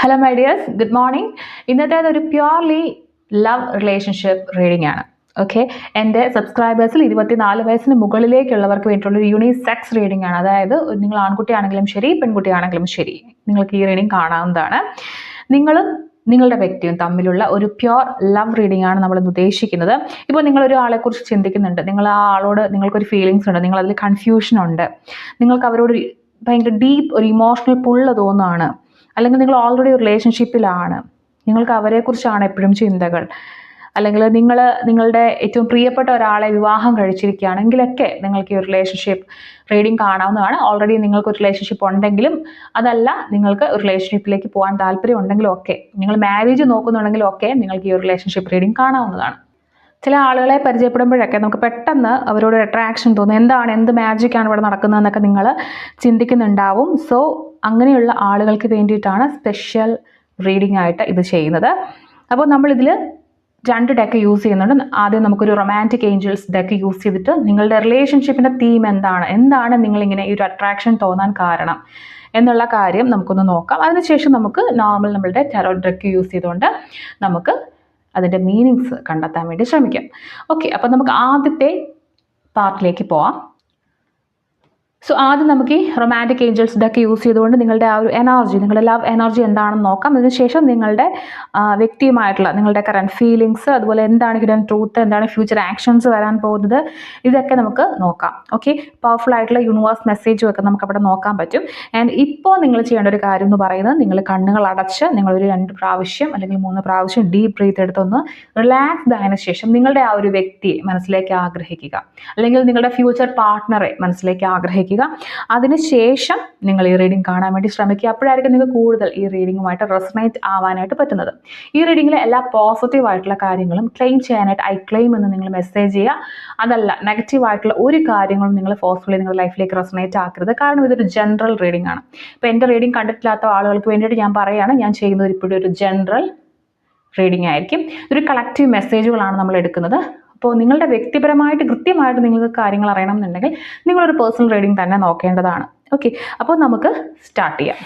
Hello my dears, good morning. ഇന്നത്തേത് ഒരു purely love relationship reading ആണ്. ഓക്കെ, എൻ്റെ സബ്സ്ക്രൈബേഴ്സിൽ 24 വയസ്സിന് മുകളിലേക്കുള്ളവർക്ക് വേണ്ടിയിട്ടുള്ളൊരു യൂണിസെക്സ് റീഡിംഗ് ആണ്. അതായത് നിങ്ങൾ ആൺകുട്ടിയാണെങ്കിലും ശരി, പെൺകുട്ടിയാണെങ്കിലും ശരി, നിങ്ങൾക്ക് ഈ റീഡിംഗ് കാണാവുന്നതാണ്. നിങ്ങളും നിങ്ങളുടെ വ്യക്തിയും തമ്മിലുള്ള ഒരു പ്യുവർ ലവ് റീഡിംഗ് ആണ് നമ്മൾ ഉദ്ദേശിക്കുന്നത്. ഇപ്പോൾ നിങ്ങളൊരു ആളെക്കുറിച്ച് ചിന്തിക്കുന്നുണ്ട്, നിങ്ങൾ ആ ആളോട് നിങ്ങൾക്കൊരു ഫീലിങ്സ് ഉണ്ട്, നിങ്ങളതിൽ കൺഫ്യൂഷൻ ഉണ്ട്, നിങ്ങൾക്ക് അവരോട് ഭയങ്കര ഡീപ്പ് ഒരു ഇമോഷണൽ പുള്ള് തോന്നുകയാണ്, അല്ലെങ്കിൽ നിങ്ങൾ ഓൾറെഡി ഒരു റിലേഷൻഷിപ്പിലാണ്, നിങ്ങൾക്ക് അവരെക്കുറിച്ചാണ് എപ്പോഴും ചിന്തകൾ, അല്ലെങ്കിൽ നിങ്ങളുടെ ഏറ്റവും പ്രിയപ്പെട്ട ഒരാളെ വിവാഹം കഴിച്ചിരിക്കുകയാണെങ്കിലൊക്കെ നിങ്ങൾക്ക് ഈ ഒരു റിലേഷൻഷിപ്പ് റീഡിംഗ് കാണാവുന്നതാണ്. ഓൾറെഡി നിങ്ങൾക്ക് ഒരു റിലേഷൻഷിപ്പ് ഉണ്ടെങ്കിലും, അതല്ല നിങ്ങൾക്ക് ഒരു റിലേഷൻഷിപ്പിലേക്ക് പോകാൻ താല്പര്യം ഉണ്ടെങ്കിലും ഒക്കെ, നിങ്ങൾ മാരേജ് നോക്കുന്നുണ്ടെങ്കിലും ഒക്കെ നിങ്ങൾക്ക് ഈ ഒരു റിലേഷൻഷിപ്പ് റീഡിംഗ് കാണാവുന്നതാണ്. ചില ആളുകളെ പരിചയപ്പെടുമ്പോഴൊക്കെ നമുക്ക് പെട്ടെന്ന് അവരോട് അട്രാക്ഷൻ തോന്നും. എന്ത് മാജിക്കാണ് ഇവിടെ നടക്കുന്നതെന്നൊക്കെ നിങ്ങൾ ചിന്തിക്കുന്നുണ്ടാവും. സോ അങ്ങനെയുള്ള ആളുകൾക്ക് വേണ്ടിയിട്ടാണ് സ്പെഷ്യൽ റീഡിംഗ് ആയിട്ട് ഇത് ചെയ്യുന്നത്. അപ്പോൾ നമ്മളിതിൽ 2 ഡെക്ക് യൂസ് ചെയ്യുന്നുണ്ട്. ആദ്യം നമുക്കൊരു റൊമാൻറ്റിക് ഏഞ്ചൽസ് ഡെക്ക് യൂസ് ചെയ്തിട്ട് നിങ്ങളുടെ റിലേഷൻഷിപ്പിൻ്റെ തീം എന്താണ് നിങ്ങളിങ്ങനെ ഈ ഒരു അട്രാക്ഷൻ തോന്നാൻ കാരണം എന്നുള്ള കാര്യം നമുക്കൊന്ന് നോക്കാം. അതിനുശേഷം നമുക്ക് നോർമൽ നമ്മളുടെ ടാരോട്ട് ഡെക്ക് യൂസ് ചെയ്തുകൊണ്ട് നമുക്ക് അതിൻ്റെ മീനിങ്സ് കണ്ടെത്താൻ വേണ്ടി ശ്രമിക്കാം. ഓക്കെ, അപ്പോൾ നമുക്ക് ആദ്യത്തെ പാർട്ടിലേക്ക് പോവാം. സോ ആദ്യം നമുക്ക് ഈ റൊമാൻറ്റിക് ഏഞ്ചൽസ് ഡെക്ക് യൂസ് ചെയ്തുകൊണ്ട് നിങ്ങളുടെ ആ ഒരു എനർജി, നിങ്ങളുടെ ലവ് എനർജി എന്താണെന്ന് നോക്കാം. അതിനുശേഷം നിങ്ങളുടെ വ്യക്തിയുമായിട്ടുള്ള നിങ്ങളുടെ കറൻറ്റ് ഫീലിങ്സ്, അതുപോലെ എന്താണ് ഹിഡൻ ട്രൂത്ത്, എന്താണ് ഫ്യൂച്ചർ ആക്ഷൻസ് വരാൻ പോകുന്നത്, ഇതൊക്കെ നമുക്ക് നോക്കാം. ഓക്കെ, പവർഫുൾ ആയിട്ടുള്ള യൂണിവേഴ്സ് മെസ്സേജും ഒക്കെ നമുക്ക് അവിടെ നോക്കാൻ പറ്റും. ആൻഡ് ഇപ്പോൾ നിങ്ങൾ ചെയ്യേണ്ട ഒരു കാര്യം എന്ന് പറയുന്നത്, നിങ്ങൾ കണ്ണുകൾ അടച്ച് നിങ്ങളൊരു 2 പ്രാവശ്യം അല്ലെങ്കിൽ 3 പ്രാവശ്യം ഡീപ്പ് ബ്രീത്ത് എടുത്തൊന്ന് റിലാക്സ്ഡ് ആയതിനു ശേഷം നിങ്ങളുടെ ആ ഒരു വ്യക്തിയെ മനസ്സിലേക്ക് ആഗ്രഹിക്കുക, അല്ലെങ്കിൽ നിങ്ങളുടെ ഫ്യൂച്ചർ പാർട്ട്ണറെ മനസ്സിലേക്ക് ആഗ്രഹിക്കുക. അതിനുശേഷം നിങ്ങൾ ഈ റീഡിംഗ് കാണാൻ വേണ്ടി ശ്രമിക്കുക. അപ്പോഴായിരിക്കും നിങ്ങൾക്ക് കൂടുതൽ ഈ റീഡിങ്ങുമായിട്ട് റെസണേറ്റ് ആവാനായിട്ട് പറ്റുന്നത്. ഈ റീഡിങ്ങിലെ എല്ലാ പോസിറ്റീവ് ആയിട്ടുള്ള കാര്യങ്ങളും ക്ലെയിം ചെയ്യാനായിട്ട് ഐ ക്ലെയിം എന്ന് നിങ്ങൾ മെസ്സേജ് ചെയ്യുക. അതല്ല, നെഗറ്റീവ് ആയിട്ടുള്ള ഒരു കാര്യങ്ങളും നിങ്ങൾ ഫോഴ്സ്ഫുള്ളി നിങ്ങളുടെ ലൈഫിലേക്ക് റെസണേറ്റ് ആക്കരുത്. കാരണം ഇതൊരു ജനറൽ റീഡിംഗ് ആണ്. ഇപ്പോൾ എൻ്റെ റീഡിംഗ് കണ്ടിട്ടില്ലാത്ത ആളുകൾക്ക് വേണ്ടിയിട്ട് ഞാൻ പറയുകയാണ്, ഞാൻ ചെയ്യുന്നത് ഇപ്പോഴും ഒരു ജനറൽ റീഡിംഗ് ആയിരിക്കും. ഒരു കളക്റ്റീവ് മെസ്സേജുകളാണ് നമ്മൾ എടുക്കുന്നത്. അപ്പോൾ നിങ്ങളുടെ വ്യക്തിപരമായിട്ട് കൃത്യമായിട്ട് നിങ്ങൾക്ക് കാര്യങ്ങൾ അറിയണം എന്നുണ്ടെങ്കിൽ നിങ്ങളൊരു പേഴ്സണൽ റീഡിംഗ് തന്നെ നോക്കേണ്ടതാണ്. ഓക്കെ, അപ്പോൾ നമുക്ക് സ്റ്റാർട്ട് ചെയ്യാം.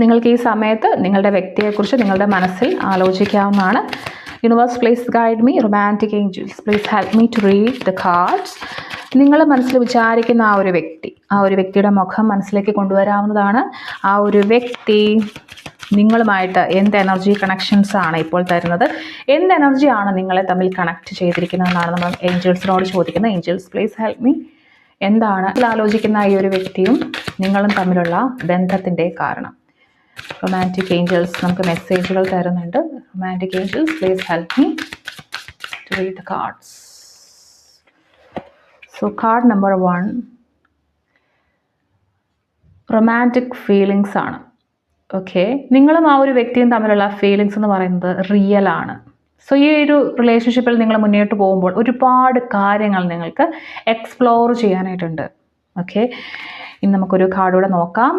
നിങ്ങൾക്ക് ഈ സമയത്ത് നിങ്ങളുടെ വ്യക്തിയെക്കുറിച്ച് നിങ്ങളുടെ മനസ്സിൽ ആലോചിക്കാവുന്നതാണ്. Universe please guide me, romantic angels please help me to read the cards. നിങ്ങൾ മനസ്സിൽ വിചാരിക്കുന്ന ആ ഒരു വ്യക്തിയുടെ മുഖം മനസ്സിലേക്ക് കൊണ്ടുവരാവുന്നതാണ്. ആ ഒരു വ്യക്തി നിങ്ങളുമായിട്ട് എന്ത് എനർജി കണക്ഷൻസ് ആണ് ഇപ്പോൾ തരുന്നത്, എന്ത് എനർജിയാണ് നിങ്ങളെ തമ്മിൽ കണക്ട് ചെയ്തിരിക്കുന്നതെന്നാണ് നമ്മൾ ഏഞ്ചൽസിനോട് ചോദിക്കുന്നത്. Angeles please help me. എന്താണ് ആലോചിക്കുന്ന ഈ ഒരു വ്യക്തിയും നിങ്ങളും തമ്മിലുള്ള ബന്ധത്തിൻ്റെ കാരണം? റൊമാൻറ്റിക് ഏഞ്ചൽസ് നമുക്ക് മെസ്സേജുകൾ തരുന്നുണ്ട്. Romantic angels please help me to read the cards. So card number 1 romantic feelings ആണ്. ഓക്കെ, നിങ്ങളും ആ ഒരു വ്യക്തിയും തമ്മിലുള്ള ഫീലിങ്സ് എന്ന് പറയുന്നത് റിയൽ ആണ്. സോ ഈ ഒരു റിലേഷൻഷിപ്പിൽ നിങ്ങൾ മുന്നോട്ട് പോകുമ്പോൾ ഒരുപാട് കാര്യങ്ങൾ നിങ്ങൾക്ക് എക്സ്പ്ലോർ ചെയ്യാനായിട്ടുണ്ട്. ഓക്കെ, ഇനി നമുക്കൊരു കാർഡൂടെ നോക്കാം.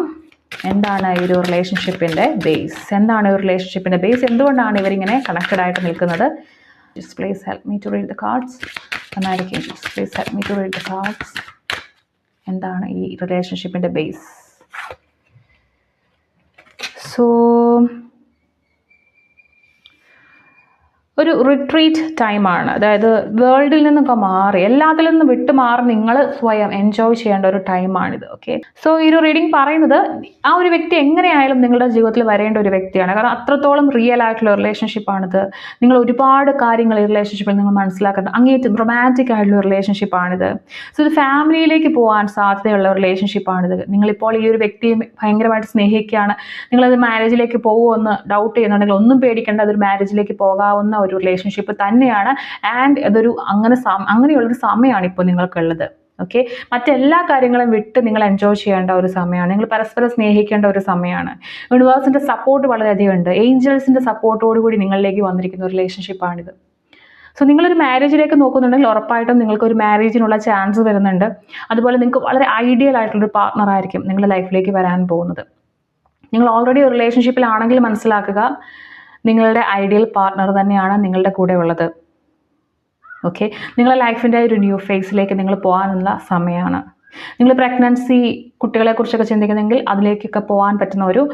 എന്താണ് ഈ ഒരു റിലേഷൻഷിപ്പിൻ്റെ ബേസ്? എന്താണ് ഈ ഒരു റിലേഷൻഷിപ്പിൻ്റെ ബേസ്? എന്തുകൊണ്ടാണ് ഇവരിങ്ങനെ കണക്റ്റഡ് ആയിട്ട് നിൽക്കുന്നത്? Please help me to read the cards. Romantic angels please help me to read the cards. എന്താണ് ഈ റിലേഷൻഷിപ്പിൻ്റെ ബേസ്? സോ ഒരു റിട്രീറ്റ് ടൈമാണ്. അതായത് വേൾഡിൽ നിന്നൊക്കെ മാറി, എല്ലാത്തിൽ നിന്നും വിട്ടു മാറി നിങ്ങൾ സ്വയം എൻജോയ് ചെയ്യേണ്ട ഒരു ടൈമാണിത്. ഓക്കെ, സോ ഈ ഒരു റീഡിംഗ് പറയുന്നത് ആ ഒരു വ്യക്തി എങ്ങനെയായാലും നിങ്ങളുടെ ജീവിതത്തിൽ വരേണ്ട ഒരു വ്യക്തിയാണ്. കാരണം അത്രത്തോളം റിയൽ ആയിട്ടുള്ള റിലേഷൻഷിപ്പാണിത്. നിങ്ങൾ ഒരുപാട് കാര്യങ്ങൾ ഈ റിലേഷൻഷിപ്പിൽ നിങ്ങൾ മനസ്സിലാക്കേണ്ട അങ്ങേറ്റം റൊമാൻറ്റിക് ആയിട്ടുള്ള റിലേഷൻഷിപ്പാണിത്. സോ ഇത് ഫാമിലിയിലേക്ക് പോകാൻ സാധ്യതയുള്ള റിലേഷൻഷിപ്പാണിത്. നിങ്ങളിപ്പോൾ ഈ ഒരു വ്യക്തിയെ ഭയങ്കരമായിട്ട് സ്നേഹിക്കുകയാണ്, നിങ്ങളത് മാരേജിലേക്ക് പോകുമെന്ന് ഡൗട്ട് ചെയ്യുന്നുണ്ടെങ്കിൽ ഒന്നും പേടിക്കേണ്ട, അതൊരു മാരേജിലേക്ക് പോകാവുന്ന ഒരു റിലേഷൻഷിപ്പ് തന്നെയാണ്. ആൻഡ് അതൊരു അങ്ങനെയുള്ളൊരു സമയമാണ് ഇപ്പോൾ നിങ്ങൾക്കുള്ളത്. ഓക്കെ, മറ്റെല്ലാ കാര്യങ്ങളും വിട്ട് നിങ്ങൾ എൻജോയ് ചെയ്യേണ്ട ഒരു സമയമാണ്. നിങ്ങൾ പരസ്പരം സ്നേഹിക്കേണ്ട ഒരു സമയമാണ്. യൂണിവേഴ്സിൻ്റെ സപ്പോർട്ട് വളരെയധികം ഉണ്ട്. ഏഞ്ചൽസിൻ്റെ സപ്പോർട്ടോടുകൂടി നിങ്ങളിലേക്ക് വന്നിരിക്കുന്ന ഒരു റിലേഷൻഷിപ്പാണിത്. സോ നിങ്ങളൊരു മാരേജിലേക്ക് നോക്കുന്നുണ്ടെങ്കിൽ ഉറപ്പായിട്ടും നിങ്ങൾക്കൊരു മാരേജിനുള്ള ചാൻസ് വരുന്നുണ്ട്. അതുപോലെ നിങ്ങൾക്ക് വളരെ ഐഡിയൽ ആയിട്ടുള്ളൊരു പാർട്ട്ണർ ആയിരിക്കും നിങ്ങളുടെ ലൈഫിലേക്ക് വരാൻ പോകുന്നത്. നിങ്ങൾ ഓൾറെഡി ഒരു റിലേഷൻഷിപ്പിലാണെങ്കിൽ മനസ്സിലാക്കുക, നിങ്ങളുടെ ഐഡിയൽ പാർട്ട്ണർ തന്നെയാണ് നിങ്ങളുടെ കൂടെ ഉള്ളത്. ഓക്കെ, നിങ്ങളുടെ ലൈഫിൻ്റെ ഒരു ന്യൂ ഫേസിലേക്ക് നിങ്ങൾ പോകാനുള്ള സമയമാണ്. നിങ്ങൾ പ്രഗ്നൻസി കുട്ടികളെക്കുറിച്ചൊക്കെ ചിന്തിക്കുന്നെങ്കിൽ അതിലേക്കൊക്കെ പോകാൻ പറ്റുന്ന ഒരു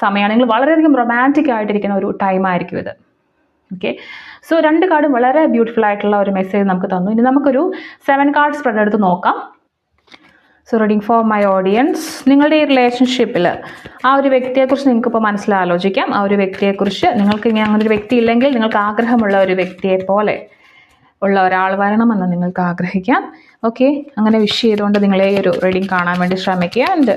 സമയമാണ്. നിങ്ങൾ വളരെയധികം റൊമാൻറ്റിക് ആയിട്ടിരിക്കുന്ന ഒരു ടൈമായിരിക്കും ഇത്. ഓക്കെ, സോ 2 കാർഡും വളരെ ബ്യൂട്ടിഫുൾ ആയിട്ടുള്ള ഒരു മെസ്സേജ് നമുക്ക് തന്നു. ഇനി നമുക്കൊരു 7 കാർഡ് സ്പ്രെഡ് എടുത്ത് നോക്കാം. So reading for my audience, നിങ്ങളുടെ ഈ റിലേഷൻഷിപ്പിൽ ആ ഒരു വ്യക്തിയെക്കുറിച്ച് നിങ്ങൾക്കിപ്പോൾ മനസ്സിലാലോചിക്കാം. ആ ഒരു വ്യക്തിയെക്കുറിച്ച് നിങ്ങൾക്ക് ഇങ്ങനെ അങ്ങനെ ഒരു വ്യക്തി ഇല്ലെങ്കിൽ നിങ്ങൾക്ക് ആഗ്രഹമുള്ള ഒരു വ്യക്തിയെ പോലെ ഉള്ള ഒരാൾ വരണമെന്ന് നിങ്ങൾക്ക് ആഗ്രഹിക്കാം. ഓക്കെ, അങ്ങനെ വിഷ് ചെയ്തുകൊണ്ട് നിങ്ങളെ ഈ ഒരു റീഡിങ് കാണാൻ വേണ്ടി ശ്രമിക്കുക. ആൻഡ്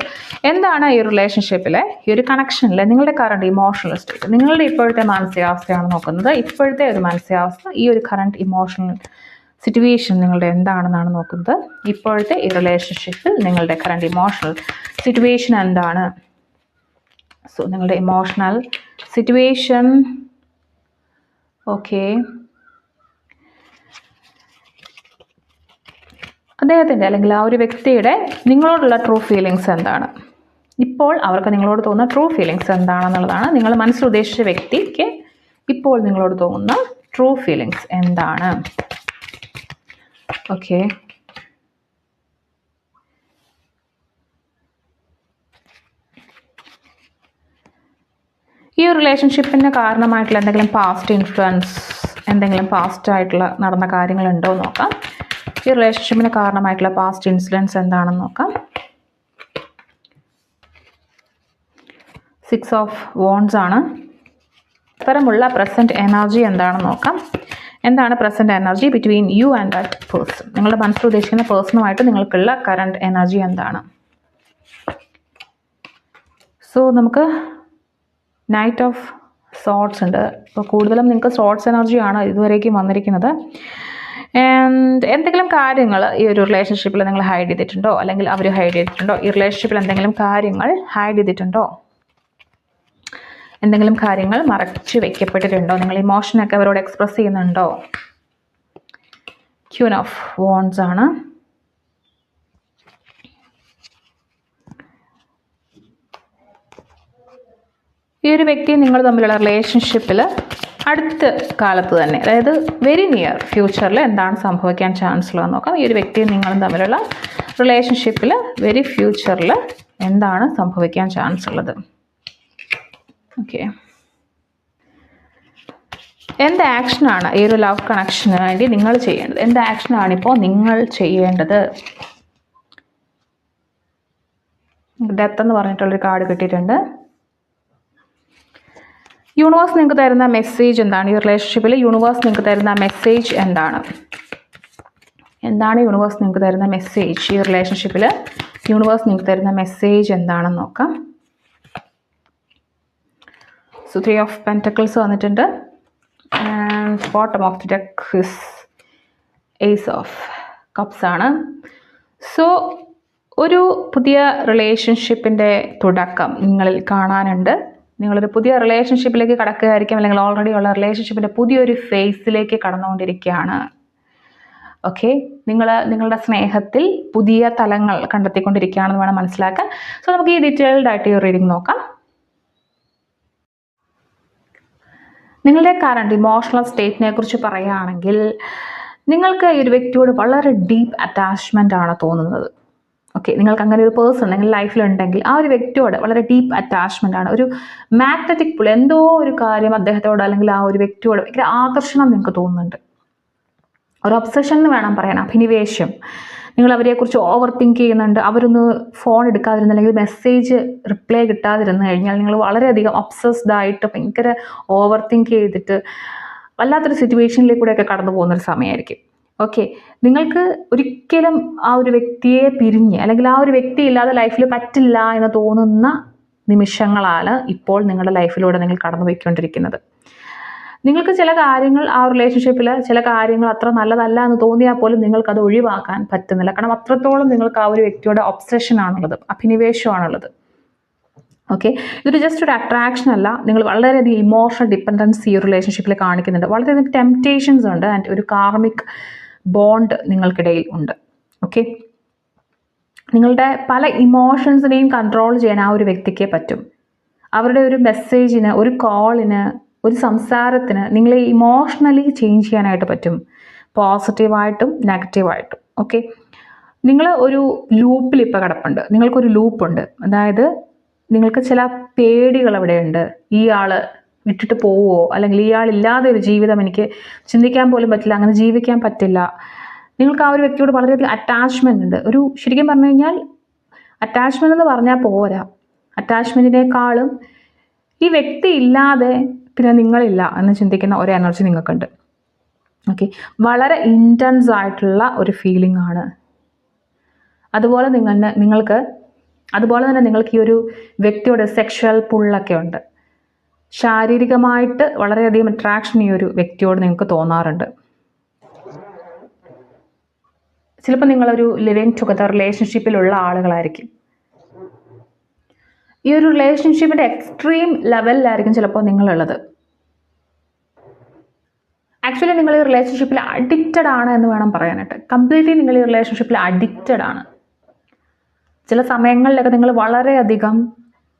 എന്താണ് ഈ റിലേഷൻഷിപ്പിലെ ഈ ഒരു കണക്ഷനിലെ നിങ്ങളുടെ കറണ്ട് ഇമോഷണൽ സ്റ്റേറ്റ്, നിങ്ങളുടെ ഇപ്പോഴത്തെ മാനസികാവസ്ഥയാണ് നോക്കുന്നത്. ഇപ്പോഴത്തെ ഒരു മാനസികാവസ്ഥ, ഈ ഒരു കറണ്ട് ഇമോഷണൽ സിറ്റുവേഷൻ നിങ്ങളുടെ എന്താണെന്നാണ് നോക്കുന്നത്. ഇപ്പോഴത്തെ ഈ റിലേഷൻഷിപ്പിൽ നിങ്ങളുടെ കറണ്ട് ഇമോഷണൽ സിറ്റുവേഷൻ എന്താണ്? സോ നിങ്ങളുടെ ഇമോഷണൽ സിറ്റുവേഷൻ. ഓക്കെ, അദ്ദേഹത്തിൻ്റെ അല്ലെങ്കിൽ ആ ഒരു വ്യക്തിയുടെ നിങ്ങളോടുള്ള ട്രൂ ഫീലിങ്സ് എന്താണ്? ഇപ്പോൾ അവർക്ക് നിങ്ങളോട് തോന്നുന്ന ട്രൂ ഫീലിങ്സ് എന്താണെന്നുള്ളതാണ്. നിങ്ങൾ മനസ്സിൽ ഉദ്ദേശിച്ച വ്യക്തിക്ക് ഇപ്പോൾ നിങ്ങളോട് തോന്നുന്ന ട്രൂ ഫീലിങ്സ് എന്താണ്? ഓക്കെ, ഈ റിലേഷൻഷിപ്പിന് കാരണമായിട്ടുള്ള എന്തെങ്കിലും പാസ്റ്റ് ഇൻഫ്ലുവൻസ്, എന്തെങ്കിലും പാസ്റ്റ് ആയിട്ടുള്ള നടന്ന കാര്യങ്ങളുണ്ടോ എന്ന് നോക്കാം. ഈ റിലേഷൻഷിപ്പിന് കാരണമായിട്ടുള്ള പാസ്റ്റ് ഇൻസിഡൻസ് എന്താണെന്ന് നോക്കാം. 6 ഓഫ് വോൺസ് ആണ്. പരമുള്ള പ്രസൻറ്റ് എനർജി എന്താണെന്ന് നോക്കാം. എന്താണ് present energy between you and that person? നിങ്ങളുടെ മനസ്സിൽ ഉദ്ദേശിക്കുന്ന പേഴ്സണുമായിട്ട് നിങ്ങൾക്കുള്ള കറണ്ട് എനർജി എന്താണ്? സോ നമുക്ക് നൈറ്റ് ഓഫ് സോട്ട്സ് ഉണ്ട്. അപ്പോൾ കൂടുതലും നിങ്ങൾക്ക് സോട്ട്സ് എനർജിയാണ് ഇതുവരേക്കും വന്നിരിക്കുന്നത്. ആൻഡ് എന്തെങ്കിലും കാര്യങ്ങൾ ഈ ഒരു റിലേഷൻഷിപ്പിൽ നിങ്ങൾ ഹൈഡ് ചെയ്തിട്ടുണ്ടോ, അല്ലെങ്കിൽ അവർ ഹൈഡ് ചെയ്തിട്ടുണ്ടോ? ഈ റിലേഷൻഷിപ്പിൽ എന്തെങ്കിലും കാര്യങ്ങൾ ഹൈഡ് ചെയ്തിട്ടുണ്ടോ? എന്തെങ്കിലും കാര്യങ്ങൾ മറച്ചു വയ്ക്കപ്പെട്ടിട്ടുണ്ടോ? നിങ്ങൾ ഇമോഷനൊക്കെ അവരോട് എക്സ്പ്രസ് ചെയ്യുന്നുണ്ടോ? ക്യൂൻ ഓഫ് വോൺസ് ആണ്. ഈ ഒരു വ്യക്തി നിങ്ങൾ തമ്മിലുള്ള റിലേഷൻഷിപ്പിൽ അടുത്ത കാലത്ത് തന്നെ, അതായത് വെരി നിയർ ഫ്യൂച്ചറിൽ എന്താണ് സംഭവിക്കാൻ ചാൻസ് ഉള്ളതെന്ന് നോക്കാം. ഈ ഒരു വ്യക്തിയും നിങ്ങളും തമ്മിലുള്ള റിലേഷൻഷിപ്പിൽ വെരി ഫ്യൂച്ചറിൽ എന്താണ് സംഭവിക്കാൻ ചാൻസ് ഉള്ളത്? ഓക്കെ, എന്ത് ആക്ഷനാണ് ഈ ഒരു ലവ് കണക്ഷന് വേണ്ടി നിങ്ങൾ ചെയ്യേണ്ടത്? എന്ത് ആക്ഷനാണിപ്പോൾ നിങ്ങൾ ചെയ്യേണ്ടത്? ഡെത്ത് എന്ന് പറഞ്ഞിട്ടുള്ളൊരു കാർഡ് കിട്ടിയിട്ടുണ്ട്. യൂണിവേഴ്സ് നിങ്ങൾക്ക് തരുന്ന മെസ്സേജ് എന്താണ്? ഈ റിലേഷൻഷിപ്പിൽ യൂണിവേഴ്സ് നിങ്ങൾക്ക് തരുന്ന മെസ്സേജ് എന്താണ്? എന്താണ് യൂണിവേഴ്സ് നിങ്ങൾക്ക് തരുന്ന മെസ്സേജ്? ഈ റിലേഷൻഷിപ്പിൽ യൂണിവേഴ്സ് നിങ്ങൾക്ക് തരുന്ന മെസ്സേജ് എന്താണെന്ന് നോക്കാം. സോ 3 ഓഫ് പെൻറ്റക്കിൾസ് വന്നിട്ടുണ്ട്. And bottom of the deck is ace of cups ആണ്. സോ ഒരു പുതിയ റിലേഷൻഷിപ്പിൻ്റെ തുടക്കം നിങ്ങളിൽ കാണാനുണ്ട്. നിങ്ങളൊരു പുതിയ റിലേഷൻഷിപ്പിലേക്ക് കടക്കുകയായിരിക്കും, അല്ലെങ്കിൽ ഓൾറെഡി ഉള്ള റിലേഷൻഷിപ്പിൻ്റെ പുതിയൊരു ഫേസിലേക്ക് കടന്നുകൊണ്ടിരിക്കുകയാണ്. ഓക്കെ, നിങ്ങളുടെ സ്നേഹത്തിൽ പുതിയ തലങ്ങൾ കണ്ടെത്തിക്കൊണ്ടിരിക്കുകയാണെന്ന് വേണം മനസ്സിലാക്കാൻ. സോ നമുക്ക് ഈ ഡീറ്റെയിൽഡ് ആയിട്ട് ഈ റീഡിംഗ് നോക്കാം. നിങ്ങളുടെ കറണ്ട് ഇമോഷണൽ സ്റ്റേറ്റിനെ കുറിച്ച് പറയുകയാണെങ്കിൽ നിങ്ങൾക്ക് ഈ ഒരു വ്യക്തിയോട് വളരെ ഡീപ്പ് അറ്റാച്ച്മെൻ്റ് ആണ് തോന്നുന്നത്. ഓക്കെ, നിങ്ങൾക്ക് അങ്ങനെ ഒരു പേഴ്സൺ നിങ്ങളുടെ ലൈഫിലുണ്ടെങ്കിൽ ആ ഒരു വ്യക്തിയോട് വളരെ ഡീപ്പ് അറ്റാച്ച്മെൻ്റ് ആണ്. ഒരു മാഗ്നറ്റിക് പുൾ, എന്തോ ഒരു കാര്യം അദ്ദേഹത്തോട് അല്ലെങ്കിൽ ആ ഒരു വ്യക്തിയോട് ഭയങ്കര ആകർഷണം നിങ്ങൾക്ക് തോന്നുന്നുണ്ട്. ഒരു ഒബ്സഷൻ എന്ന് വേണം പറയാൻ, അഭിനിവേശം. നിങ്ങൾ അവരെക്കുറിച്ച് ഓവർ തിങ്ക് ചെയ്യുന്നുണ്ട്. അവരൊന്ന് ഫോൺ എടുക്കാതിരുന്ന് അല്ലെങ്കിൽ മെസ്സേജ് റിപ്ലൈ കിട്ടാതിരുന്ന് കഴിഞ്ഞാൽ നിങ്ങൾ വളരെയധികം ഒബ്സസ്ഡ് ആയിട്ട് ഭയങ്കര ഓവർ തിങ്ക് ചെയ്തിട്ട് വല്ലാത്തൊരു സിറ്റുവേഷനിലേക്കൂടെയൊക്കെ കടന്നു പോകുന്നൊരു സമയമായിരിക്കും. ഓക്കെ, നിങ്ങൾക്ക് ഒരിക്കലും ആ ഒരു വ്യക്തിയെ പിരിഞ്ഞ് അല്ലെങ്കിൽ ആ ഒരു വ്യക്തി ഇല്ലാതെ ലൈഫിൽ പറ്റില്ല എന്ന് തോന്നുന്ന നിമിഷങ്ങളാണ് ഇപ്പോൾ നിങ്ങളുടെ ലൈഫിലൂടെ നിങ്ങൾ കടന്നു പോയിക്കൊണ്ടിരിക്കുന്നത്. നിങ്ങൾക്ക് ചില കാര്യങ്ങൾ ആ റിലേഷൻഷിപ്പിൽ ചില കാര്യങ്ങൾ അത്ര നല്ലതല്ല എന്ന് തോന്നിയാൽ പോലും നിങ്ങൾക്കത് ഒഴിവാക്കാൻ പറ്റുന്നില്ല. കാരണം അത്രത്തോളം നിങ്ങൾക്ക് ആ ഒരു വ്യക്തിയുടെ ഒബ്സഷൻ ആണുള്ളത്, അഭിനിവേശമാണുള്ളത്. ഓക്കെ, ഇതൊരു ജസ്റ്റ് ഒരു അട്രാക്ഷൻ അല്ല. നിങ്ങൾ വളരെയധികം ഇമോഷണൽ ഡിപ്പെൻഡൻസി ഈ റിലേഷൻഷിപ്പിൽ കാണിക്കുന്നുണ്ട്. വളരെയധികം ടെംപ്റ്റേഷൻസ് ഉണ്ട് ആൻഡ് ഒരു കാർമിക് ബോണ്ട് നിങ്ങൾക്കിടയിൽ ഉണ്ട്. ഓക്കെ, നിങ്ങളുടെ പല ഇമോഷൻസിനെയും കൺട്രോൾ ചെയ്യാൻ ആ ഒരു വ്യക്തിക്ക് പറ്റും. അവരുടെ ഒരു മെസ്സേജിന്, ഒരു കോളിന്, ഒരു സംസാരത്തിന് നിങ്ങളെ ഇമോഷണലി ചേഞ്ച് ചെയ്യാനായിട്ട് പറ്റും, പോസിറ്റീവായിട്ടും നെഗറ്റീവായിട്ടും. ഓക്കെ, നിങ്ങൾ ഒരു ലൂപ്പിൽ ഇപ്പോൾ കിടപ്പുണ്ട്. നിങ്ങൾക്കൊരു ലൂപ്പുണ്ട്. അതായത് നിങ്ങൾക്ക് ചില പേടികൾ അവിടെയുണ്ട്. ഈ ആൾ വിട്ടിട്ട് പോവുമോ, അല്ലെങ്കിൽ ഇയാളില്ലാതെ ഒരു ജീവിതം എനിക്ക് ചിന്തിക്കാൻ പോലും പറ്റില്ല, അങ്ങനെ ജീവിക്കാൻ പറ്റില്ല. നിങ്ങൾക്ക് ആ ഒരു വ്യക്തിയോട് വളരെയധികം അറ്റാച്ച്മെൻ്റ് ഉണ്ട്. ഒരു ശരിക്കും പറഞ്ഞു കഴിഞ്ഞാൽ അറ്റാച്ച്മെൻ്റ് എന്ന് പറഞ്ഞാൽ പോരാ, അറ്റാച്ച്മെൻറ്റിനേക്കാളും ഈ വ്യക്തി ഇല്ലാതെ പിന്നെ നിങ്ങളില്ല എന്ന് ചിന്തിക്കുന്ന ഒരു എനർജി നിങ്ങൾക്കുണ്ട്. ഓക്കെ, വളരെ ഇൻറ്റൻസ് ആയിട്ടുള്ള ഒരു ഫീലിംഗ് ആണ്. അതുപോലെ തന്നെ നിങ്ങൾക്ക് ഈ ഒരു വ്യക്തിയോട് സെക്ഷൽ പുള്ളൊക്കെ ഉണ്ട്. ശാരീരികമായിട്ട് വളരെയധികം അട്രാക്ഷൻ ഈ ഒരു വ്യക്തിയോട് നിങ്ങൾക്ക് തോന്നാറുണ്ട്. ചിലപ്പോൾ നിങ്ങളൊരു ലിവിങ് ടുഗദർ റിലേഷൻഷിപ്പിലുള്ള ആളുകളായിരിക്കും. ഈ ഒരു റിലേഷൻഷിപ്പിൻ്റെ എക്സ്ട്രീം ലെവലിലായിരിക്കും ചിലപ്പോൾ നിങ്ങളുള്ളത്. ആക്ച്വലി നിങ്ങൾ ഈ റിലേഷൻഷിപ്പിൽ അഡിക്റ്റഡ് ആണ് എന്ന് വേണം പറയാനായിട്ട്. കംപ്ലീറ്റ്ലി നിങ്ങൾ ഈ റിലേഷൻഷിപ്പിൽ അഡിക്റ്റഡ് ആണ്. ചില സമയങ്ങളിലൊക്കെ നിങ്ങൾ വളരെയധികം